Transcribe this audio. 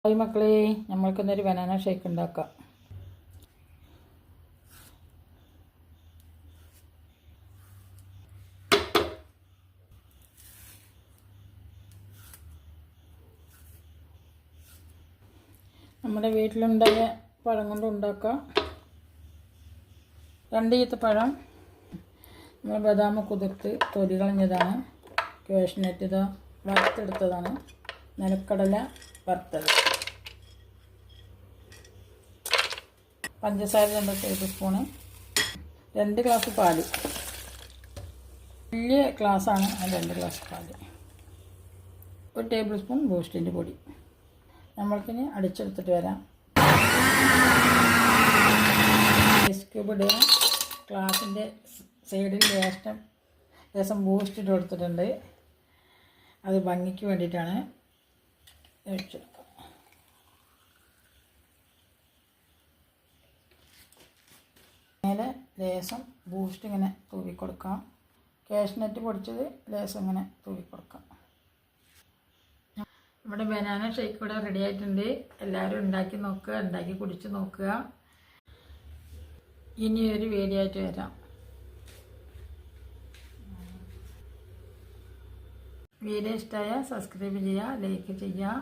Hi മക്കളെ, നമ്മൾക്കിന്നൊരു banana shake ഉണ്ടാക്കാം. നമ്മുടെ വീട്ടിലുണ്ടായ പഴം കൊണ്ട് ഉണ്ടാക്കാം. 2 ഈത്തപ്പഴം, നമ്മൾ ബദാം കുതിർത്ത് തൊലി കളഞ്ഞതാണ്. കാഷ്നട്ട് ഇതാ വറുത്തെടുത്തതാണ്. നിലക്കടല വറുത്തത്, പഞ്ചസാര 2 ടേബിൾ സ്പൂണ്, 2 ഗ്ലാസ് പാല്, വലിയ ഗ്ലാസ്സാണ് 2 ഗ്ലാസ് പാല്, 1 ടേബിൾ സ്പൂൺ ബൂസ്റ്റിൻ്റെ പൊടി. നമ്മൾക്കിനി അടിച്ചെടുത്തിട്ട് വരാം. ഐസ് ക്യൂബ് ഇടുക. ഗ്ലാസിൻ്റെ സൈഡിൽ ലേശം ബൂസ്റ്റ് ഇട്ട് കൊടുത്തിട്ടുണ്ട്. അത് ഭംഗിക്ക് വേണ്ടിയിട്ടാണ്. ഒഴിച്ചെടുക്കാം. മേലെ ലേശം ബൂസ്റ്റ് ഇങ്ങനെ തൂവിക്കൊടുക്കാം. കാഷ്നട്ട് പൊടിച്ചത് ലേശം ഇങ്ങനെ തൂവിക്കൊടുക്കാം. നമ്മുടെ ബനാന ഷേക്ക് ഇവിടെ റെഡി ആയിട്ടുണ്ട്. എല്ലാവരും ഉണ്ടാക്കി നോക്കുക, ഉണ്ടാക്കി കുടിച്ച് നോക്കുക. ഇനിയൊരു വീഡിയോ ആയിട്ട് വരാം. വീഡിയോ ഇഷ്ടമായാൽ സബ്സ്ക്രൈബ് ചെയ്യുക, ലൈക്ക് ചെയ്യുക.